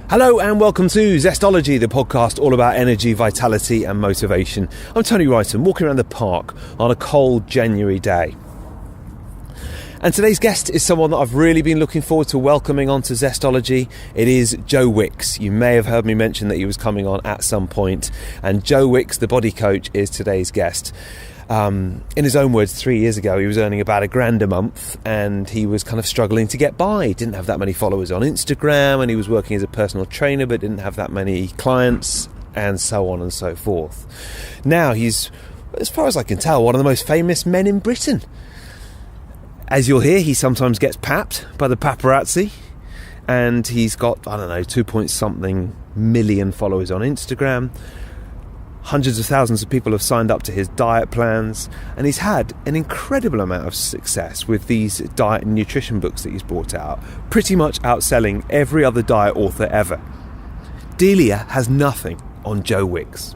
Hello and welcome to Zestology, the podcast all about energy, vitality and motivation. I'm Tony Wrighton, walking around the park on a cold January day. And today's guest is someone that I've really been looking forward to welcoming onto Zestology. It is Joe Wicks. You may have heard me mention that he was coming on at some point. And Joe Wicks, the body coach, is today's guest. In his own words, 3 years ago, he was earning about $1,000 a month and he was kind of struggling to get by. He didn't have that many followers on Instagram and he was working as a personal trainer but didn't have that many clients and so on and so forth. Now he's, as far as I can tell, one of the most famous men in Britain. As you'll hear, he sometimes gets papped by the paparazzi and he's got, 2-point-something million followers on Instagram. Hundreds of thousands of people have signed up to his diet plans and he's had an incredible amount of success with these diet and nutrition books that he's brought out, pretty much outselling every other diet author ever. Delia has nothing on Joe Wicks.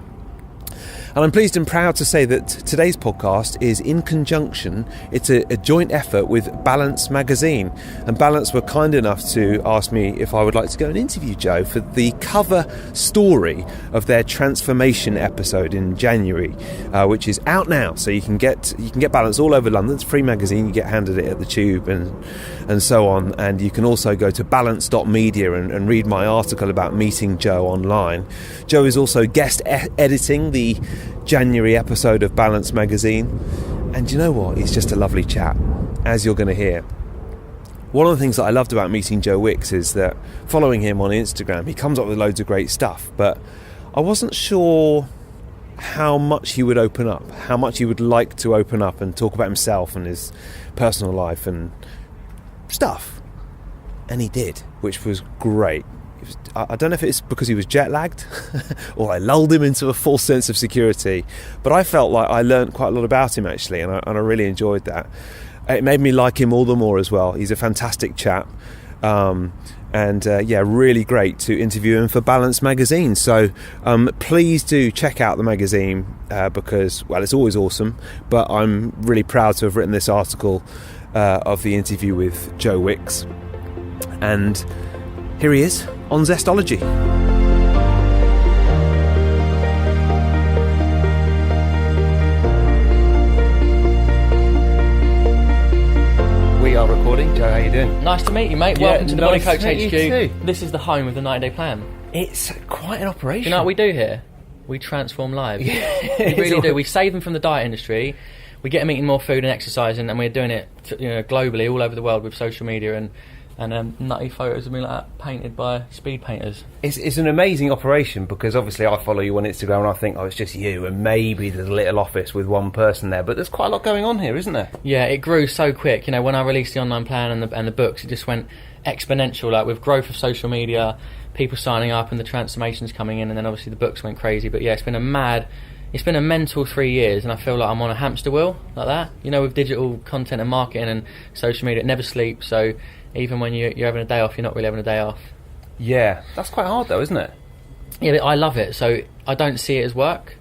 And I'm pleased and proud to say that today's podcast is in conjunction. It's a joint effort with Balance magazine. And Balance were kind enough to ask me if I would like to go and interview Joe for the cover story of their transformation episode in January, which is out now. So you can get Balance all over London. It's a free magazine. You get handed it at the Tube and so on. And you can also go to balance.media and read my article about meeting Joe online. Joe is also guest editing the January episode of Balance magazine, and you know what, he's just a lovely chap, as you're going to hear. One of the things that I loved about meeting Joe Wicks is that following him on Instagram, he comes up with loads of great stuff, but I wasn't sure how much he would open up, how much he would like to open up and talk about himself and his personal life and stuff, and he did, which was great. I don't know if it's because he was jet lagged or I lulled him into a false sense of security, but I felt like I learned quite a lot about him actually, and I really enjoyed that. It made me like him all the more as well. He's a fantastic chap, really great to interview him for Balance magazine. So please do check out the magazine because, well, it's always awesome, but I'm really proud to have written this article of the interview with Joe Wicks. And here he is on Zestology. We are recording. Joe, how you doing? Nice to meet you, mate. Welcome to the Body Coach HQ. Too. This is the home of the 90-day plan. It's quite an operation. Do you know what we do here? We transform lives. We really do. We save them from the diet industry. We get them eating more food and exercising, and we're doing it globally, all over the world with social media and nutty photos of me like that painted by speed painters. It's an amazing operation because obviously I follow you on Instagram and I think, it's just you and maybe there's a little office with one person there, but there's quite a lot going on here, isn't there? Yeah, it grew so quick. When I released the online plan and the books, it just went exponential, like with growth of social media, people signing up and the transformations coming in, and then obviously the books went crazy. But yeah, it's been a mental 3 years, and I feel like I'm on a hamster wheel like that. With digital content and marketing and social media, it never sleeps, so even when you're having a day off, you're not really having a day off. Yeah, that's quite hard though, isn't it? Yeah, but I love it, so I don't see it as work.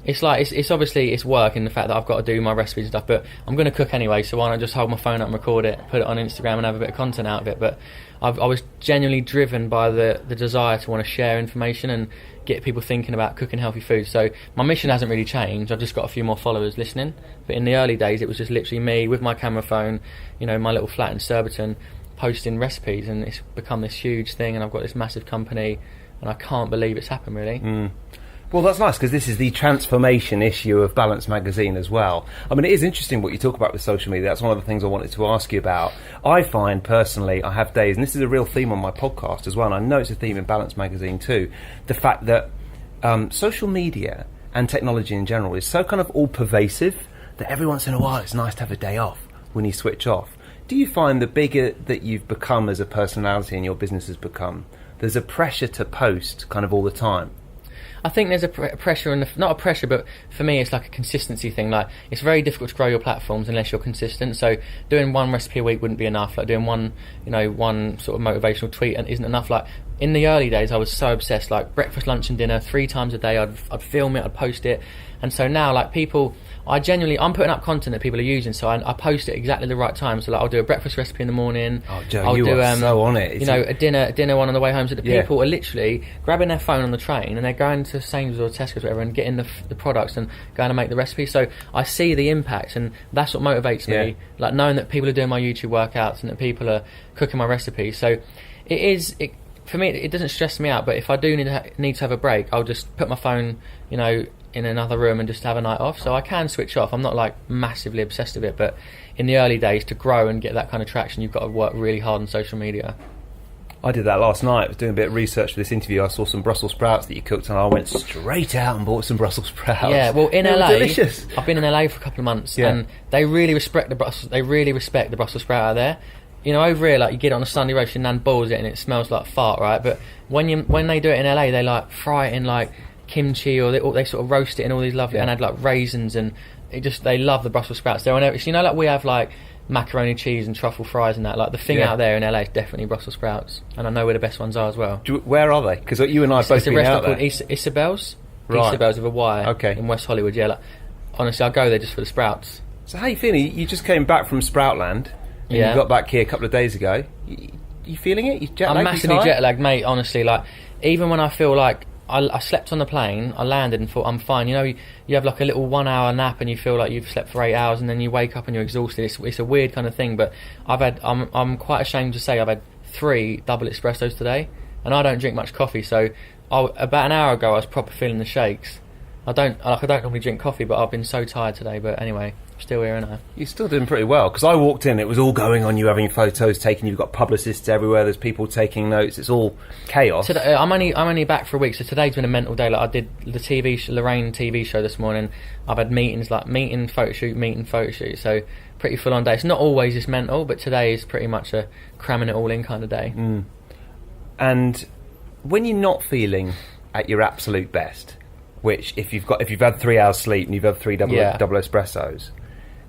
It's like, it's obviously it's work in the fact that I've got to do my recipes and stuff, but I'm going to cook anyway, so why not just hold my phone up and record it, put it on Instagram and have a bit of content out of it. But I was genuinely driven by the desire to want to share information and get people thinking about cooking healthy food. So my mission hasn't really changed. I've just got a few more followers listening. But in the early days, it was just literally me with my camera phone, my little flat in Surbiton, posting recipes, and it's become this huge thing, and I've got this massive company, and I can't believe it's happened, really. Well, that's nice, because this is the transformation issue of Balance magazine as well. I mean, it is interesting what you talk about with social media. That's one of the things I wanted to ask you about. I find, personally, I have days, and this is a real theme on my podcast as well, and I know it's a theme in Balance magazine too, the fact that social media and technology in general is so kind of all-pervasive that every once in a while it's nice to have a day off when you switch off. Do you find the bigger that you've become as a personality and your business has become, there's a pressure to post kind of all the time? I think there's a pressure, not a pressure, but for me it's like a consistency thing. Like, it's very difficult to grow your platforms unless you're consistent. So doing one recipe a week wouldn't be enough. Like doing one sort of motivational tweet isn't enough. Like in the early days, I was so obsessed. Like breakfast, lunch, and dinner 3 times a day. I'd film it, I'd post it, and so now like people. I'm putting up content that people are using, so I post it exactly the right time. So like, I'll do a breakfast recipe in the morning. Oh, Joe, are so on it. A dinner one on the way home. So the people are literally grabbing their phone on the train and they're going to Sainsbury's or Tesco's or whatever and getting the products and going to make the recipe. So I see the impact, and that's what motivates me. Like knowing that people are doing my YouTube workouts and that people are cooking my recipes. So for me, it doesn't stress me out. But if I do need to have a break, I'll just put my phone, in another room and just have a night off. So I can switch off. I'm not like massively obsessed with it, but in the early days, to grow and get that kind of traction, you've got to work really hard on social media. I did that last night. I was doing a bit of research for this interview. I saw some Brussels sprouts that you cooked, and I went straight out and bought some Brussels sprouts. Yeah, well, in LA, delicious. I've been in LA for a couple of months, and they really respect the Brussels sprout out there. Over here, like you get it on a Sunday roast, your nan boils it, and it smells like fart, right? But when they do it in LA, they like fry it in like kimchi, or they sort of roast it in all these lovely and add like raisins, and they love the Brussels sprouts. They're on every, like we have like macaroni cheese and truffle fries and that. Like the thing out there in LA is definitely Brussels sprouts, and I know where the best ones are as well. Where are they? Because you and I have both been out there. It's a restaurant called Isabel's. Right. Isabel's with a Y. Okay. In West Hollywood. Yeah. Like, honestly, I go there just for the sprouts. So how you feeling? You just came back from Sproutland. And you got back here a couple of days ago. You feeling it? You jet lagged? I'm massively jet lagged, mate. Honestly, like even when I feel like I slept on the plane, I landed and thought I'm fine. You have like a little 1 hour nap and you feel like you've slept for 8 hours, and then you wake up and you're exhausted. It's a weird kind of thing, but I'm quite ashamed to say I've had 3 double espressos today, and I don't drink much coffee. So about an hour ago I was proper feeling the shakes. I don't normally drink coffee, but I've been so tired today. But anyway, still here, aren't I? You're still doing pretty well, because I walked in, it was all going on, you having photos taken, you've got publicists everywhere, there's people taking notes, it's all chaos. Today, I'm only back for a week, so today's been a mental day. Like I did the Lorraine TV show this morning. I've had meetings, like meeting, photo shoot, so pretty full on day. It's not always this mental, but today is pretty much a cramming it all in kind of day. And when you're not feeling at your absolute best, which if you've had 3 hours sleep and you've had 3 double espressos,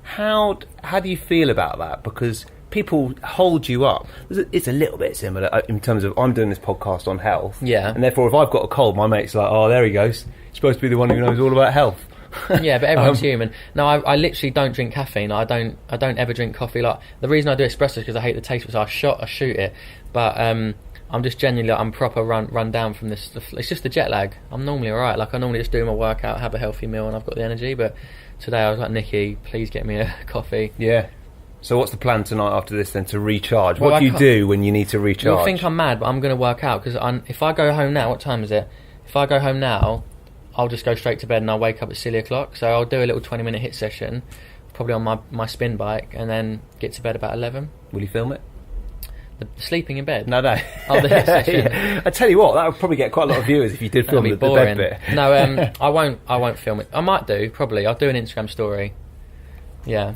how do you feel about that? Because people hold you up. It's a little bit similar in terms of, I'm doing this podcast on health, and therefore if I've got a cold, my mate's like, oh, there he goes, he's supposed to be the one who knows all about health. Yeah, but everyone's human. No, I literally don't drink caffeine. I don't ever drink coffee. Like the reason I do espresso is because I hate the taste of it, so I shoot it. But I'm just genuinely, I'm proper run down from this. It's just the jet lag. I'm normally alright. Like I normally just do my workout, have a healthy meal, and I've got the energy. But today I was like, Nikki, please get me a coffee. Yeah. So what's the plan tonight after this then, to recharge? What do you do when you need to recharge? You'll think I'm mad, but I'm going to work out, because if I go home now, what time is it? If I go home now, I'll just go straight to bed and I'll wake up at silly o'clock. So I'll do a little 20-minute hit session, probably on my spin bike, and then get to bed about 11. Will you film it? The sleeping in bed? No. Oh, the hit session. Yeah. I tell you what, that would probably get quite a lot of viewers if you did film the bed bit. No, I won't film it. I might do, probably. I'll do an Instagram story. Yeah.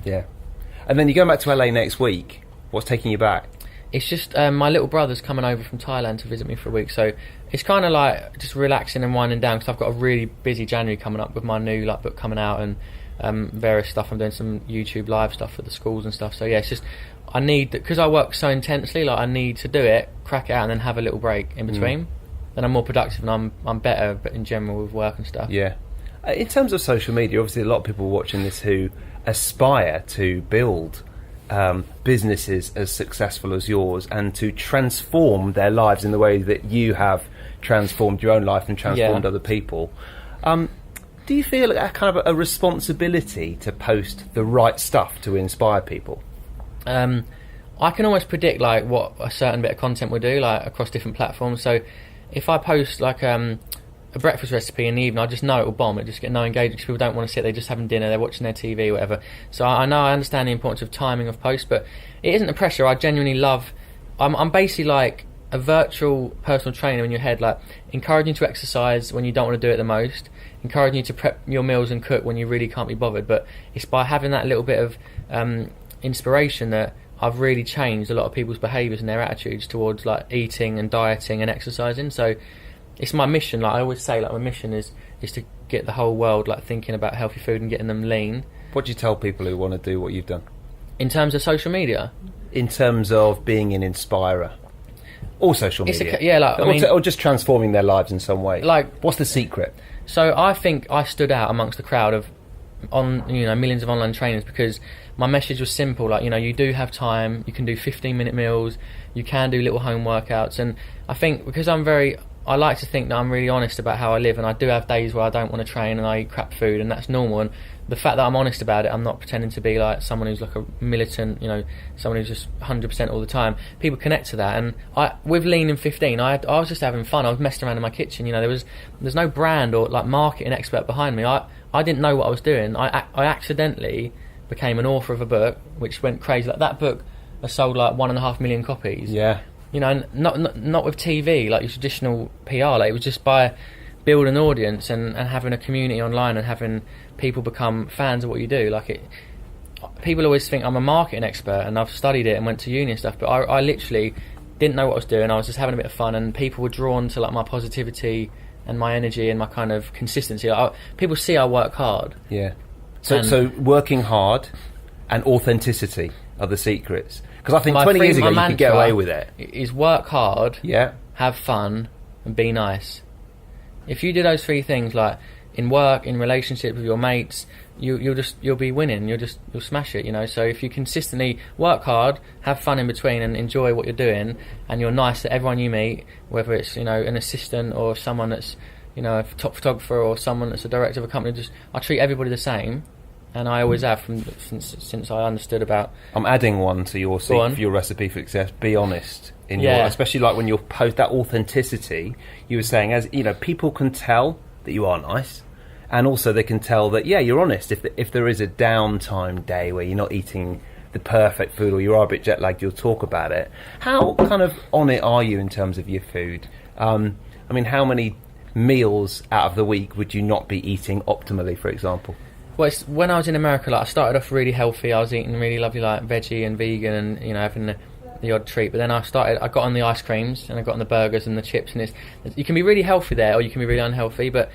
And then you're going back to LA next week. What's taking you back? It's just my little brother's coming over from Thailand to visit me for a week, so it's kind of like just relaxing and winding down, because I've got a really busy January coming up with my new book coming out, and various stuff. I'm doing some YouTube live stuff for the schools and stuff. So yeah, it's just I need, because I work so intensely, like I need to do it, crack it out, and then have a little break in between. Then I'm more productive and I'm better, but in general with work and stuff. Yeah. In terms of social media, obviously a lot of people watching this who aspire to build businesses as successful as yours, and to transform their lives in the way that you have transformed your own life and transformed other people. Do you feel a kind of a responsibility to post the right stuff to inspire people? I can almost predict like what a certain bit of content will do, like across different platforms. So if I post like a breakfast recipe in the evening, I just know it will bomb. It just get no engagement, because people don't want to sit, they're just having dinner, they're watching their TV, whatever. So I understand the importance of timing of posts, but it isn't a pressure. I genuinely love, I'm basically like a virtual personal trainer in your head, like encouraging you to exercise when you don't want to do it the most, encouraging you to prep your meals and cook when you really can't be bothered. But it's by having that little bit of inspiration that I've really changed a lot of people's behaviours and their attitudes towards like eating and dieting and exercising. So it's my mission. Like I always say, like my mission is to get the whole world like thinking about healthy food and getting them lean. What do you tell people who want to do what you've done? In terms of social media? In terms of being an inspirer. Or social media. Or just transforming their lives in some way. Like, what's the secret? So I think I stood out amongst the crowd of millions of online trainers because my message was simple. Like, you do have time, you can do 15-minute meals, you can do little home workouts, and I think because I like to think that I'm really honest about how I live, and I do have days where I don't want to train and I eat crap food, and that's normal. And the fact that I'm honest about it, I'm not pretending to be like someone who's like a militant, someone who's just 100% all the time. People connect to that, and with Lean in 15, I was just having fun. I was messing around in my kitchen. There's no brand or like marketing expert behind me. I didn't know what I was doing. I accidentally became an author of a book, which went crazy. Like that book has sold like 1.5 million copies. Yeah. And not with TV, like your traditional PR. Like it was just by building an audience and having a community online and having people become fans of what you do. People always think I'm a marketing expert and I've studied it and went to uni and stuff, but I literally didn't know what I was doing. I was just having a bit of fun, and people were drawn to like my positivity and my energy and my kind of consistency. People see I work hard. Yeah. So working hard and authenticity are the secrets. Because I think 20 years ago you could get away with it. Is work hard, have fun, and be nice. If you do those three things, like in work, in relationships with your mates, you'll be winning. You'll smash it. So if you consistently work hard, have fun in between, and enjoy what you're doing, and you're nice to everyone you meet, whether it's an assistant or someone that's a top photographer or someone that's a director of a company, I treat everybody the same. And I always have since I understood about. I'm adding one to your recipe for success. Be honest especially like when you post that authenticity. You were saying, as people can tell that you are nice, and also they can tell that you're honest. If there is a downtime day where you're not eating the perfect food or you are a bit jet lagged, you'll talk about it. How kind of on it are you in terms of your food? How many meals out of the week would you not be eating optimally, for example? Well, when I was in America, I started off really healthy. I was eating really lovely, veggie and vegan, and having the odd treat. But then I got on the ice creams and I got on the burgers and the chips, and you can be really healthy there, or you can be really unhealthy. But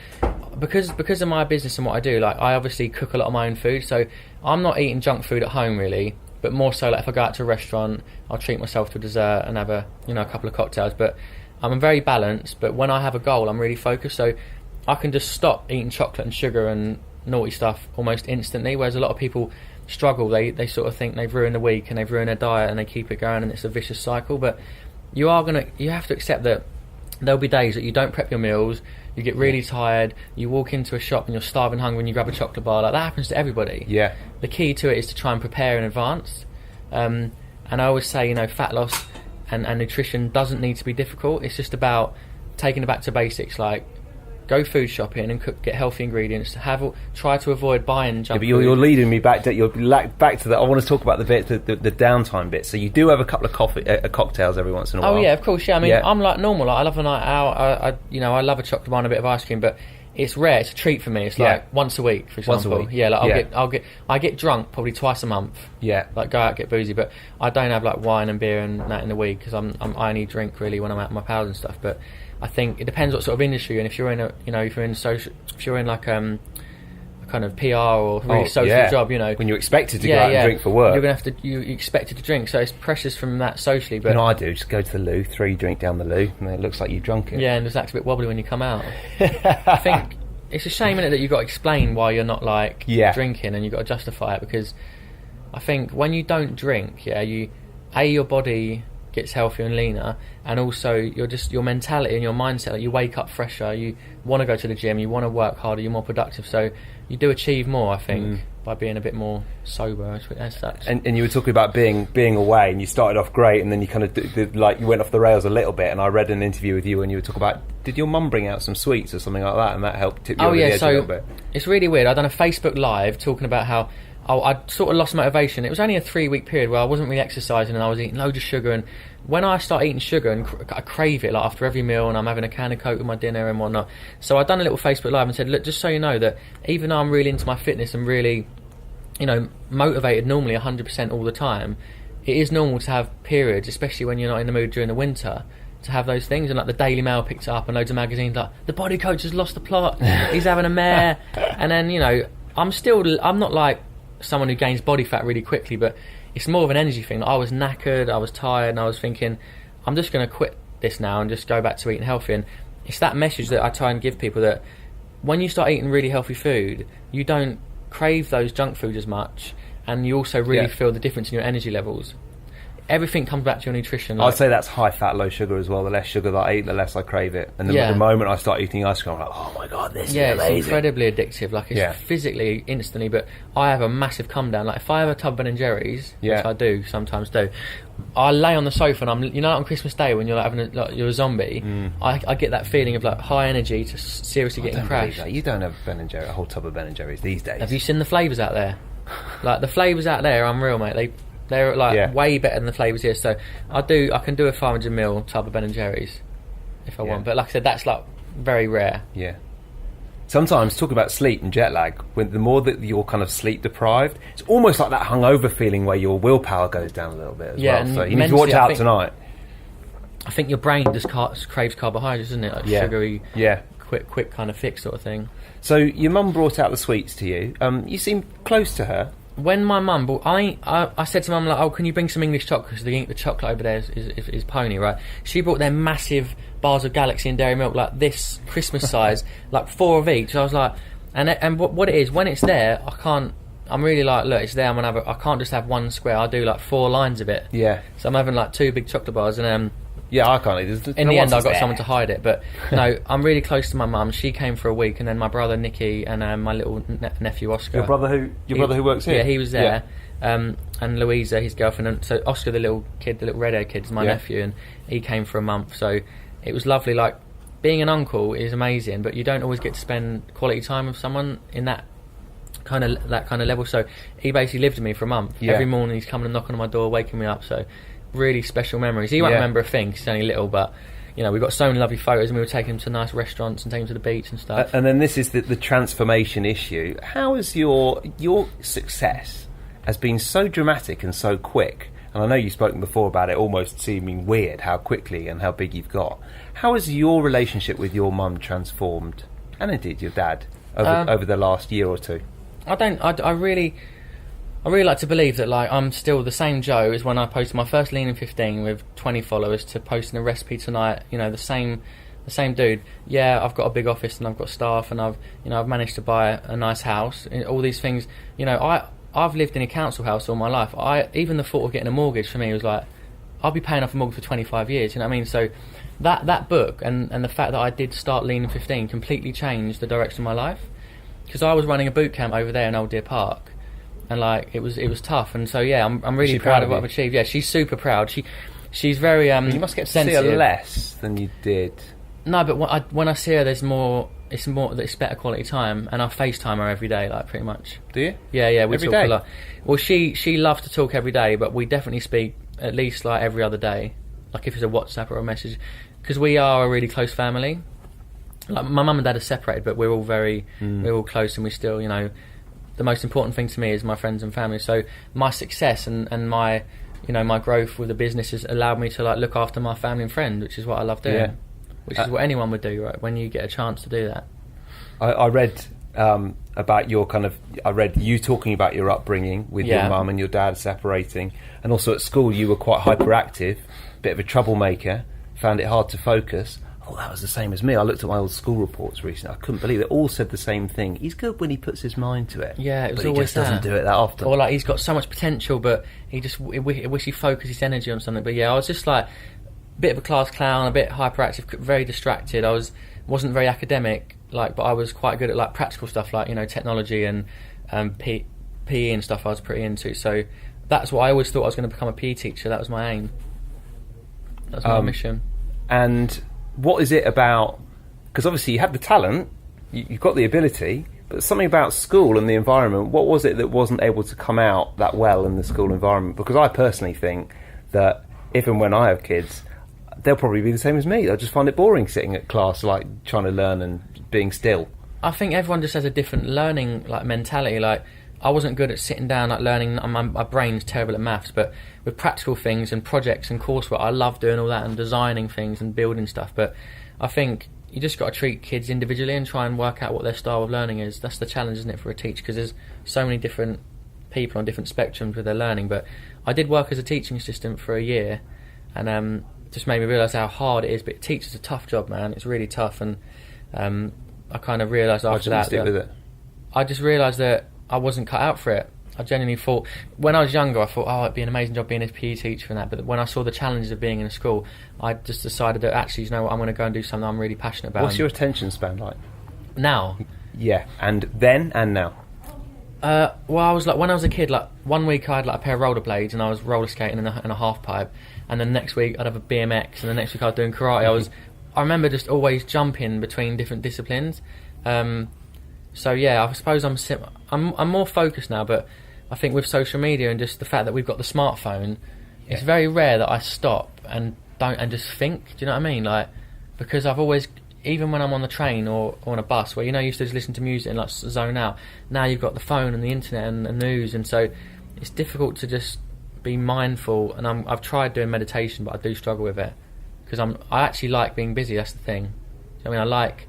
because of my business and what I do, I obviously cook a lot of my own food, so I'm not eating junk food at home really. But more so, if I go out to a restaurant, I'll treat myself to a dessert and have a couple of cocktails. But I'm very balanced. But when I have a goal, I'm really focused, so I can just stop eating chocolate and sugar and naughty stuff almost instantly, whereas a lot of people struggle. They sort of think they've ruined the week and they've ruined their diet and they keep it going, and it's a vicious cycle. But you have to accept that there'll be days that you don't prep your meals, you get really tired, you walk into a shop and you're starving hungry and you grab a chocolate bar. That happens to everybody. The key to it is to try and prepare in advance, and I always say fat loss and nutrition doesn't need to be difficult. It's just about taking it back to basics, like go food shopping and get healthy ingredients. Try to avoid buying junk food. You're leading me back to that. I want to talk about the downtime bit. So you do have a couple of cocktails every once in a while. Oh yeah, of course. Yeah, I'm like normal. I love a night out. I love a chocolate bar and a bit of ice cream, but it's rare. It's a treat for me. It's like once a week, for example. Once a week. Yeah, I get drunk probably twice a month. Yeah, like go out, get boozy, but I don't have like wine and beer and that in the week because I only drink really when I'm out with my pals and stuff. But I think it depends what sort of industry you're in. If you're in like a kind of PR or really social job, when you're expected to go out and drink for work, you're gonna have to. You expected to drink, so it's precious from that socially. But I do just go to the loo, 3 drink down the loo, and it looks like you've drunk it. Yeah, and it acts a bit wobbly when you come out. I think it's a shame, isn't it, that you've got to explain why you're not drinking, and you've got to justify it, because I think when you don't drink, your body gets healthier and leaner, and also your mentality and your mindset, like you wake up fresher, you want to go to the gym, you want to work harder, you're more productive, so you do achieve more, I think, by being a bit more sober as such. And you were talking about being away, and you started off great, and then you kind of you went off the rails a little bit, and I read an interview with you and you were talking about, did your mum bring out some sweets or something like that, and that helped tip you over the edge a little bit? It's really weird. I'd done a Facebook Live talking about how I'd sort of lost motivation. It was only a 3-week period where I wasn't really exercising and I was eating loads of sugar, and when I start eating sugar and I crave it, like after every meal, and I'm having a can of Coke with my dinner and whatnot. So I'd done a little Facebook Live and said, look, just so you know that even though I'm really into my fitness and really, motivated normally 100% all the time, it is normal to have periods, especially when you're not in the mood during the winter, to have those things. And like the Daily Mail picked it up, and loads of magazines like, the body coach has lost the plot, he's having a mare. And then, you know, I'm not like someone who gains body fat really quickly, but it's more of an energy thing. I was knackered, I was tired, and I was thinking, I'm just going to quit this now and just go back to eating healthy. And it's that message that I try and give people, that when you start eating really healthy food, you don't crave those junk foods as much, and you also really feel the difference in your energy levels. Everything comes back to your nutrition. Like, I'd say that's high fat, low sugar as well. The less sugar that I eat, the less I crave it. And the moment I start eating ice cream, I'm like, oh my God, this is amazing. It's incredibly addictive. Like, it's physically, instantly, but I have a massive come down. Like, if I have a tub of Ben and Jerry's, which I do, sometimes do, I lay on the sofa and I'm, you know, on Christmas Day when you're like having you're a zombie, I get that feeling of like high energy to seriously getting crashed. You don't have a whole tub of Ben and Jerry's these days. Have you seen the flavours out there? Like, the flavours out there are unreal, mate. They're like way better than the flavours here. So I can do a 500ml tub of Ben and Jerry's if I want. But like I said, that's like very rare. Yeah. Sometimes, talk about sleep and jet lag, when the more that you're kind of sleep deprived, it's almost like that hungover feeling where your willpower goes down a little bit as well. So you need to watch out tonight. I think your brain just craves carbohydrates, isn't it? Like sugary, quick kind of fix sort of thing. So your mum brought out the sweets to you. You seem close to her. When my mum bought, I said to mum, like, oh, can you bring some English chocolate, because the chocolate over there is pony, right? She brought their massive bars of Galaxy and Dairy Milk, like this Christmas size, like 4 of each. I was like, and what it is, when it's there, I'm really like, look, it's there, I can't just have one square, I'll do like 4 lines of it. Yeah. So I'm having like 2 big chocolate bars, and I can't eat. In the end, I got someone to hide it. But no, I'm really close to my mum. She came for a week, and then my brother Nicky and my little nephew Oscar. Your brother who works here? Yeah, he was there. Yeah. And Louisa, his girlfriend. And so Oscar, the little redhead kid, is my nephew, and he came for a month. So it was lovely. Like, being an uncle is amazing, but you don't always get to spend quality time with someone in that kind of level. So he basically lived with me for a month. Yeah. Every morning he's coming and knocking on my door, waking me up. So really special memories. He won't remember a thing, 'cause he's only little, but you know, we got so many lovely photos, and we were taking him to nice restaurants and taking him to the beach and stuff. And then this is the transformation issue. How has your success has been so dramatic and so quick? And I know you've spoken before about it almost seeming weird how quickly and how big you've got. How has your relationship with your mum transformed, and indeed your dad, over the last year or two? I really like to believe that, like, I'm still the same Joe as when I posted my first Lean in 15 with 20 followers to posting a recipe tonight. You know, the same dude. Yeah, I've got a big office and I've got staff, and I've managed to buy a nice house. All these things. You know, I've lived in a council house all my life. Even the thought of getting a mortgage for me was like, I'll be paying off a mortgage for 25 years. You know what I mean? So that book and the fact that I did start Lean in 15 completely changed the direction of my life, because I was running a boot camp over there in Old Deer Park. And like it was tough, and so I'm really proud of what I've achieved. Yeah, she's super proud. She's very you must get to sensitive. See her less than you did. No, but when I see her, it's better quality time, and I FaceTime her every day, like, pretty much. Do you? Yeah, we talk a lot. Well, she loves to talk every day, but we definitely speak at least like every other day, like if it's a WhatsApp or a message, because we are a really close family. Like, my mum and dad are separated, but we're all we're all close, and we still, you know. The most important thing to me is my friends and family. So my success and my, you know, my growth with the business has allowed me to, like, look after my family and friends, which is what I love doing. Which is what anyone would do, right? When you get a chance to do that. I read about your I read you talking about your upbringing with your mum and your dad separating, and also at school you were quite hyperactive, bit of a troublemaker, found it hard to focus. Oh, that was the same as me. I looked at my old school reports recently. I couldn't believe it. All said the same thing. He's good when he puts his mind to it. Yeah, it was always that. But he just doesn't do it that often. Or like, he's got so much potential, but he just wish he focused his energy on something. But yeah, I was just like a bit of a class clown, a bit hyperactive, very distracted. I wasn't very academic, like, but I was quite good at like practical stuff, like, you know, technology and PE and stuff. I was pretty into. So that's what I always thought I was going to become, a PE teacher. That was my aim. That's my mission. And what is it about, because obviously you have the talent, you've got the ability, but something about school and the environment, what was it that wasn't able to come out that well in the school environment? Because I personally think that if and when I have kids, they'll probably be the same as me. They'll just find it boring sitting at class, like, trying to learn and being still. I think everyone just has a different learning, like, mentality. Like, I wasn't good at sitting down, like learning. My brain's terrible at maths, but with practical things and projects and coursework, I love doing all that and designing things and building stuff. But I think you just got to treat kids individually and try and work out what their style of learning is. That's the challenge, isn't it, for a teacher? Because there's so many different people on different spectrums with their learning. But I did work as a teaching assistant for a year, and just made me realise how hard it is. But teaching's a tough job, man. It's really tough, and I kind of realised after that. Stick with it? I just realised that I wasn't cut out for it. I genuinely thought, when I was younger, I thought, oh, it'd be an amazing job being a PE teacher and that. But when I saw the challenges of being in a school, I just decided that actually, you know what, I'm going to go and do something I'm really passionate about. What's your attention span like? Now? Yeah, and then and now? Well, I was like, when I was a kid, like 1 week I had like a pair of rollerblades and I was roller skating in a half pipe, and then next week I'd have a BMX, and the next week I was doing karate. I remember just always jumping between different disciplines. So yeah, I suppose I'm more focused now, but I think with social media and just the fact that we've got the smartphone, it's very rare that I stop and just think. Do you know what I mean? Like, because I've always, even when I'm on the train or on a bus, where you used to just listen to music and like zone out. Now you've got the phone and the internet and the news, and so it's difficult to just be mindful. And I've tried doing meditation, but I do struggle with it because I actually like being busy. That's the thing. I mean, I like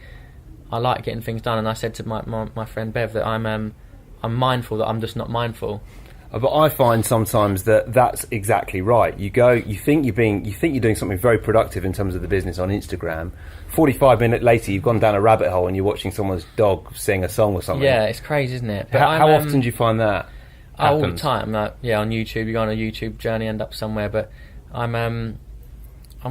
getting things done, and I said to my friend Bev that I'm mindful, that I'm just not mindful. But I find sometimes that's exactly right. You think you're doing something very productive in terms of the business on Instagram. 45 minutes later, you've gone down a rabbit hole and you're watching someone's dog sing a song or something. Yeah, it's crazy, isn't it? But how often do you find that happens? All the time. Like, on YouTube, you go on a YouTube journey, end up somewhere. But I'm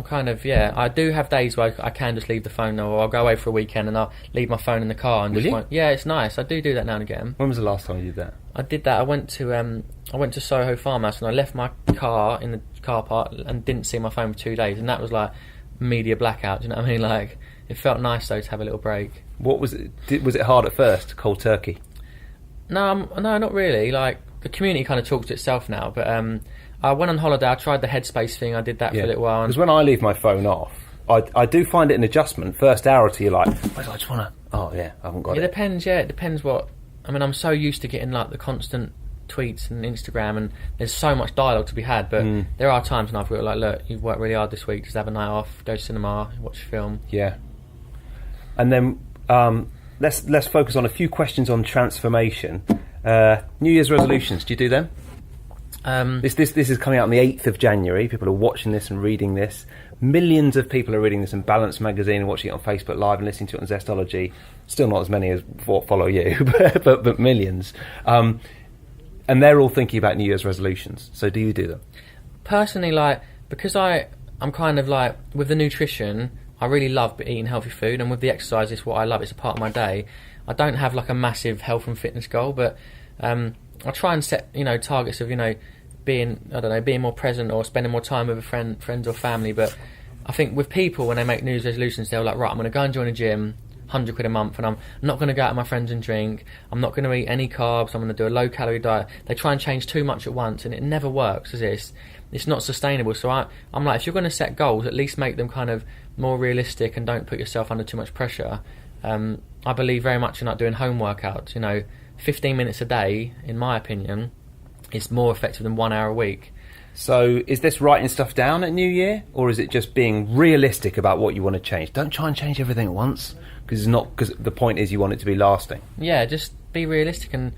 kind of, I do have days where I can just leave the phone, or I'll go away for a weekend and I'll leave my phone in the car. And yeah, it's nice. I do that now and again. When was the last time you did that? I did that. I went to Soho Farmhouse and I left my car in the car park and didn't see my phone for 2 days, and that was like media blackout. Do you know what I mean? Like, it felt nice though to have a little break. What was it? Was it hard at first? Cold turkey? No, not really. Like, the community kind of talks to itself now, but I went on holiday, I tried the Headspace thing, I did that for a little while. Because when I leave my phone off, I do find it an adjustment. First hour or two, you're like, I just want to, I haven't got it. It depends what, I mean, I'm so used to getting like the constant tweets and Instagram, and there's so much dialogue to be had, but there are times when I've got like, look, you've worked really hard this week, just have a night off, go to cinema, watch a film. Yeah. And then let's focus on a few questions on transformation. New Year's resolutions, do you do them? This is coming out on the 8th of January. People are watching this and reading this. Millions of people are reading this in Balance magazine and watching it on Facebook Live and listening to it on Zestology. Still not as many as follow you, but millions. And they're all thinking about New Year's resolutions. So do you do them? Personally, because I'm kind of like, with the nutrition, I really love eating healthy food, and with the exercise, it's what I love. It's a part of my day. I don't have like a massive health and fitness goal, but I try and set, targets of, being more present or spending more time with friends or family. But I think with people, when they make New Year's resolutions, they're like, right, I'm going to go and join a gym, £100 a month, and I'm not going to go out with my friends and drink. I'm not going to eat any carbs. I'm going to do a low-calorie diet. They try and change too much at once, and it never works, is it? It's not sustainable. So I'm like, if you're going to set goals, at least make them kind of more realistic and don't put yourself under too much pressure. I believe very much in like doing home workouts. 15 minutes a day, in my opinion, is more effective than 1 hour a week. So is this writing stuff down at New Year, or is it just being realistic about what you want to change? Don't try and change everything at once, because the point is you want it to be lasting. Yeah, just be realistic. And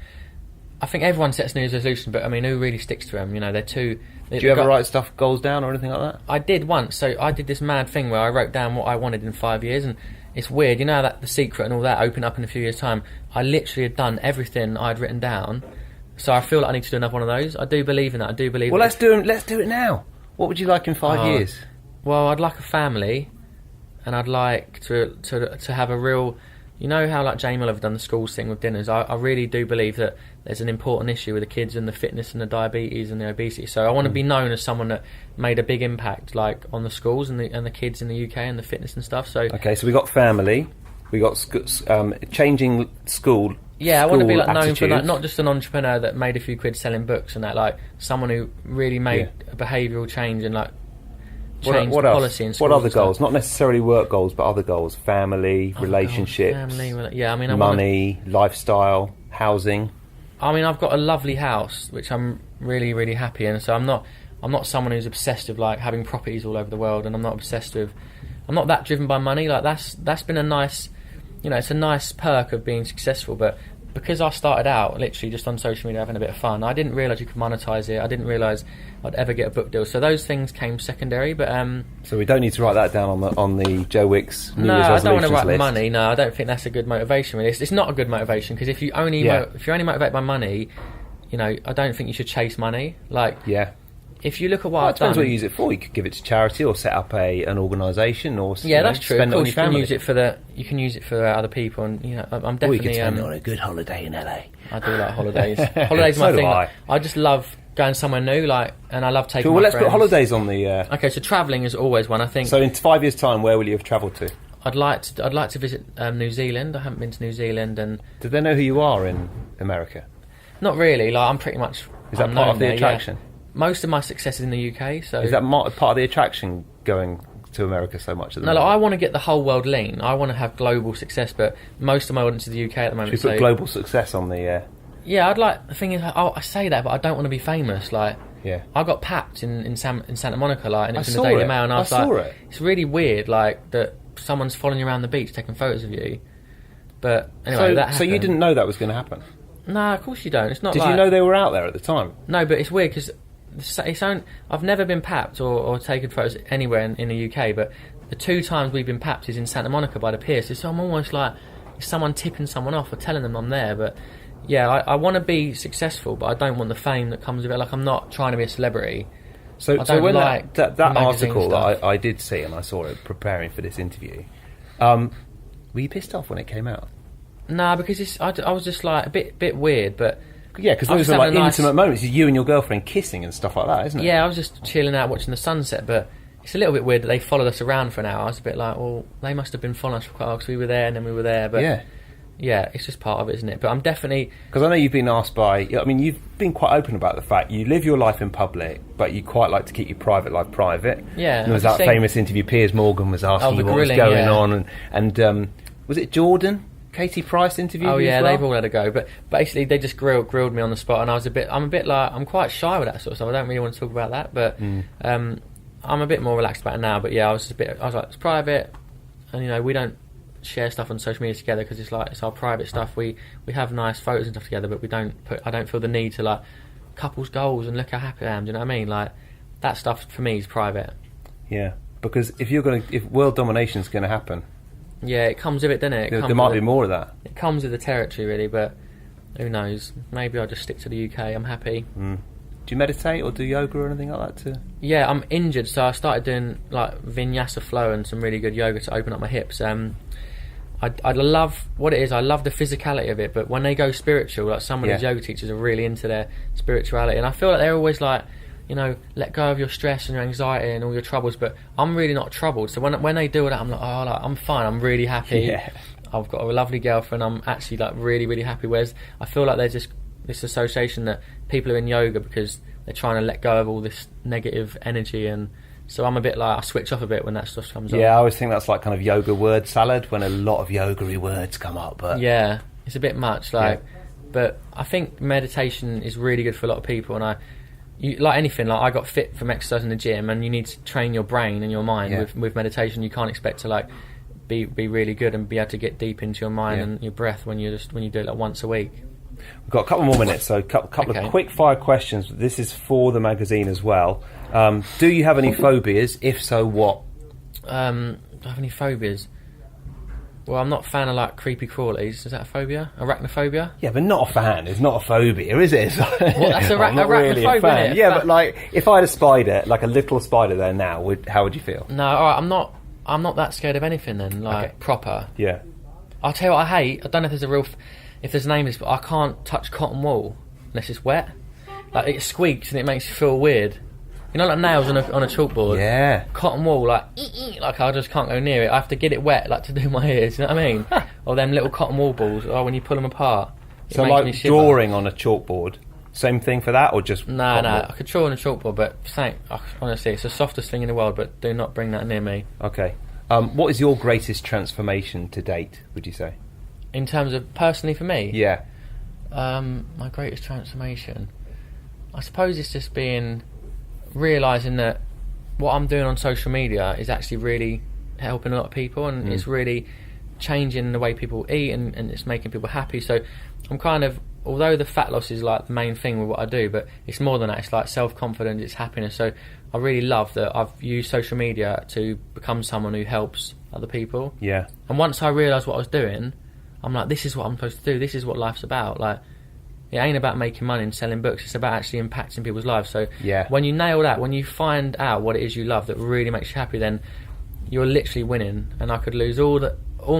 I think everyone sets New Year's resolutions, but I mean, who really sticks to them? They're too... Do you ever write goals down or anything like that? I did once. So I did this mad thing where I wrote down what I wanted in 5 years, and it's weird, that The Secret and all that open up in a few years' time. I literally had done everything I'd written down, so I feel like I need to do another one of those. I do believe in that. Well, let's do it now. What would you like in 5 years? Well, I'd like a family, and I'd like to have a real... You know how like Jamie Oliver done the schools thing with dinners? I really do believe that there's an important issue with the kids and the fitness and the diabetes and the obesity. So I want to be known as someone that made a big impact, like on the schools and the kids in the UK and the fitness and stuff. So so we got family, we got changing school. Yeah, I want to be like known for that, not just an entrepreneur that made a few quid selling books and that, like someone who really made a behavioural change and like. What policy in schools. What other goals? Not necessarily work goals, but other goals. Family, relationships, money, lifestyle, housing. I mean, I've got a lovely house, which I'm really, really happy in. So I'm not someone who's obsessed with like having properties all over the world, and I'm not that driven by money. Like that's been a nice, it's a nice perk of being successful. But because I started out literally just on social media having a bit of fun, I didn't realise you could monetise it. I didn't realise I'd ever get a book deal. So those things came secondary. But so we don't need to write that down on the Joe Wicks New Year's I resolutions don't want to write list. money. No, I don't think that's a good motivation. Really, it's not a good motivation, because if you're only motivated by money, I don't think you should chase money. Like, if you look at what I've done, depends what you use it for. You could give it to charity or set up an organisation, or that's true. Spend of course, it on your family. You can use it for other people, and I'm definitely. Or you could spend it on a good holiday in LA. I do like holidays. Holidays are my thing. I just love going somewhere new, and I love taking. Cool, well, let's friends. put holidays on the. Okay, so travelling is always one. I think. So in 5 years' time, where will you have travelled to? I'd like to visit New Zealand. I haven't been to New Zealand, and. Do they know who you are in America? Not really. Like, I'm pretty much. Is that part of the attraction? Yeah. Most of my success is in the UK. So is that part of the attraction going to America so much at the moment? I want to get the whole world lean. I want to have global success, but most of my audience is the UK at the moment. Should we put global success on the? Yeah, I'd like. The thing is, I say that, but I don't want to be famous. Like, I got papped in Santa Monica, like, and it's in the Daily Mail, and I was like, it's really weird, like that someone's following you around the beach taking photos of you. But anyway, that happened. So you didn't know that was going to happen? No, of course you don't. It's not. Did you know they were out there at the time? No, but it's weird because. I've never been papped or taken photos anywhere in the UK, but the 2 times we've been papped is in Santa Monica by the pier. So I'm almost like someone tipping someone off or telling them I'm there. But I want to be successful, but I don't want the fame that comes with it. Like, I'm not trying to be a celebrity. So when that article that I did see, and I saw it preparing for this interview, were you pissed off when it came out? Nah, because I was just like a bit weird, but. Yeah, because those are like intimate moments. You and your girlfriend kissing and stuff like that, isn't it? Yeah, I was just chilling out watching the sunset, but it's a little bit weird that they followed us around for an hour. I was a bit like, well, they must have been following us for quite a while because we were there and then we were there. But yeah, it's just part of it, isn't it? But I'm definitely... Because I know you've been asked you've been quite open about the fact you live your life in public, but you quite like to keep your private life private. Yeah. And there was that famous interview, Piers Morgan was asking you what was going on, and was it Jordan? Katie Price interviewed you as well? They've all had a go, but basically they just grilled me on the spot, and I'm a bit like, I'm quite shy with that sort of stuff. I don't really want to talk about that, but I'm a bit more relaxed about it now. But I was like, it's private, and we don't share stuff on social media together because it's our private stuff. We have nice photos and stuff together, but I don't feel the need to like couples goals and look how happy I am. Do you know what I mean? Like, that stuff for me is private. Yeah, because if world domination is going to happen. Yeah, it comes with it, doesn't it? There might be more of that. It comes with the territory, really, but who knows? Maybe I'll just stick to the UK. I'm happy. Do you meditate or do yoga or anything like that too? Yeah, I'm injured, so I started doing like vinyasa flow and some really good yoga to open up my hips. I love what it is. I love the physicality of it, but when they go spiritual, like some of these yoga teachers are really into their spirituality, and I feel like they're always like, let go of your stress and your anxiety and all your troubles, but I'm really not troubled. So when they do that, I'm like, I'm fine, I'm really happy. Yeah. I've got a lovely girlfriend, I'm actually like really, really happy. Whereas I feel like there's just this association that people are in yoga because they're trying to let go of all this negative energy, and so I'm a bit like, I switch off a bit when that stuff comes up. Yeah, I always think that's like kind of yoga word salad when a lot of yoga-y words come up. But yeah, it's a bit much, but I think meditation is really good for a lot of people, and like anything, like I got fit from exercise in the gym, and you need to train your brain and your mind with meditation. You can't expect to like be really good and be able to get deep into your mind and your breath when you do it like once a week. We've got a couple more minutes, so a couple of quick fire questions. This is for the magazine as well. Do you have any phobias? If so, what? Do I have any phobias? Well, I'm not a fan of like creepy crawlies. Is that a phobia? Arachnophobia? Yeah, but not a fan. It's not a phobia, is it? Well, that's arachnophobia, really isn't it? Yeah, but like, if I had a spider, like a little spider there now, how would you feel? No, alright, I'm not that scared of anything then, like proper. Yeah. I'll tell you what I hate. I don't know if there's if there's a name for this, but I can't touch cotton wool unless it's wet. Like, it squeaks and it makes you feel weird. Like nails on a chalkboard. Yeah. Cotton wool, like I just can't go near it. I have to get it wet, like to do my ears. You know what I mean? Or them little cotton wool balls. Oh, when you pull them apart. So like drawing on a chalkboard. Same thing for that, or just? No. I could draw on a chalkboard, but honestly, it's the softest thing in the world. But do not bring that near me. Okay. What is your greatest transformation to date? Would you say? In terms of personally for me? Yeah. My greatest transformation, I suppose, it's just realising that what I'm doing on social media is actually really helping a lot of people, and it's really changing the way people eat, and it's making people happy. So I'm kind of, although the fat loss is like the main thing with what I do, but it's more than that. It's like self-confidence, it's happiness. So I really love that I've used social media to become someone who helps other people. Yeah. And once I realised what I was doing, I'm like, this is what I'm supposed to do. This is what life's about. Like, it ain't about making money and selling books. It's about actually impacting people's lives. So when you nail that, when you find out what it is you love that really makes you happy, then you're literally winning. And I could lose all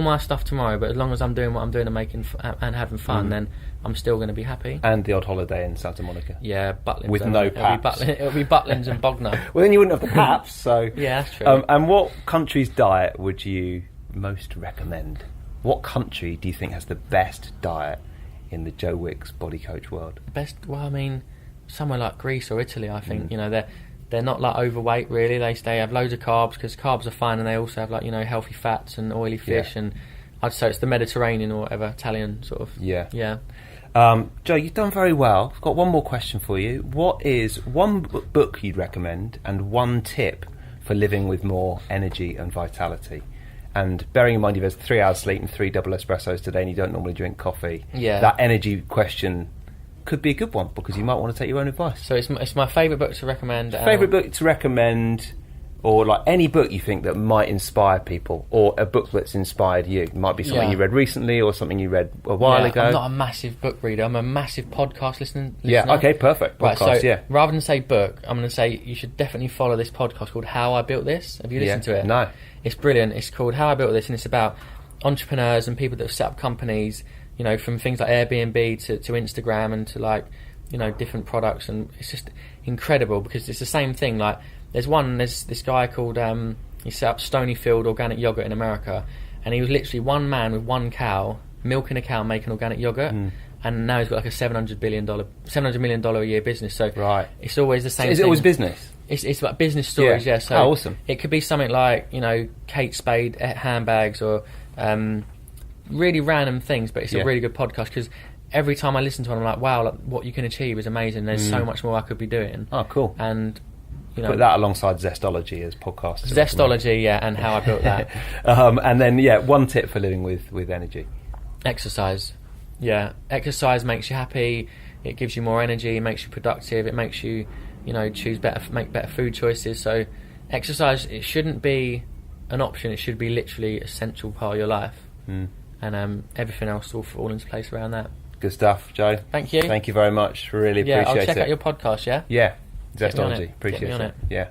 my stuff tomorrow, but as long as I'm doing what I'm doing and making and having fun, then I'm still going to be happy. And the odd holiday in Santa Monica. Yeah, Butlins. With no paps. It'll be Butlins and Bognor. Well, then you wouldn't have the paps, so... Yeah, that's true. And what country's diet would you most recommend? What country do you think has the best diet in the Joe Wicks body coach world? Well, I mean, somewhere like Greece or Italy, I think. You know, they're not like overweight really. They have loads of carbs, because carbs are fine, and they also have, like, you know, healthy fats and oily fish, and I'd say it's the Mediterranean or whatever, Italian sort of. Yeah. Joe, you've done very well. I've got one more question for you. What is one book you'd recommend and one tip for living with more energy and vitality? And bearing in mind you've had 3 hours sleep and 3 double espressos today, and you don't normally drink coffee, that energy question could be a good one, because you might want to take your own advice. So it's my favourite book to recommend. Favourite book to recommend, or like any book you think that might inspire people, or a book that's inspired you. It might be something you read recently, or something you read a while ago. I'm not a massive book reader. I'm a massive podcast listener. Yeah, okay, perfect. Podcast, right, so rather than say book, I'm going to say you should definitely follow this podcast called How I Built This. Have you listened to it? No. It's brilliant. It's called How I Built This, and it's about entrepreneurs and people that have set up companies, you know, from things like Airbnb to Instagram, and to, like, you know, different products. And it's just incredible, because it's the same thing. Like, there's this guy called, he set up Stonyfield Organic Yogurt in America, and he was literally one man with one cow, milking a cow, making organic yogurt. And now he's got like a $700 million a year business. So it's always the same thing. Is it always business? It's like business stories, yeah. So awesome. It could be something like, you know, Kate Spade handbags, or really random things, but it's a really good podcast, because every time I listen to it, I'm like, wow, like, what you can achieve is amazing. There's so much more I could be doing. Oh, cool. And, you know, put that alongside Zestology as podcasts. Zestology, and How I Built That. And then, one tip for living with energy. Exercise. Yeah, exercise makes you happy. It gives you more energy. It makes you productive. It makes you, you know, make better food choices. So, exercise, it shouldn't be an option. It should be literally an essential part of your life. And everything else will fall into place around that. Good stuff, Joe. Thank you. Thank you very much. Really appreciate it. I'll check out your podcast. Yeah, Zestology. Appreciate it. Yeah.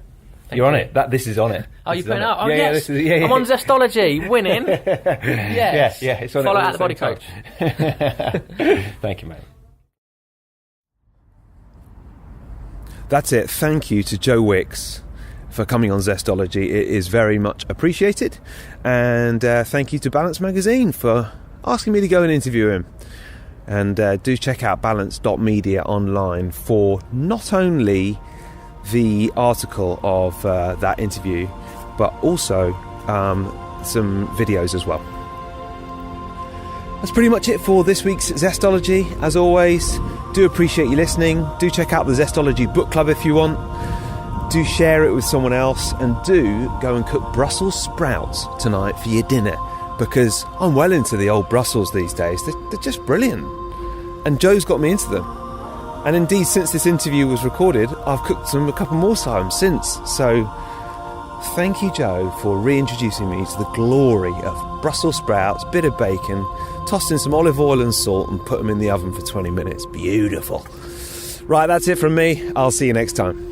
You're on it. This is on it. Oh, you put it out? Oh, yes. I'm on Zestology, winning. Yes. Yeah. It's on Follow it at the Body Coach. Thank you, mate. That's it. Thank you to Joe Wicks for coming on Zestology. It is very much appreciated. And thank you to Balance Magazine for asking me to go and interview him. And do check out balance.media online for not only the article of that interview, but also some videos as well. That's pretty much it for this week's Zestology. As always, do appreciate you listening. Do check out the Zestology book club if you want. Do share it with someone else, and do go and cook Brussels sprouts tonight for your dinner, because I'm well into the old Brussels these days. They're just brilliant, and Joe's got me into them. And indeed, since this interview was recorded, I've cooked them a couple more times since. So thank you, Joe, for reintroducing me to the glory of Brussels sprouts, bit of bacon, tossed in some olive oil and salt, and put them in the oven for 20 minutes. Beautiful. Right, that's it from me. I'll see you next time.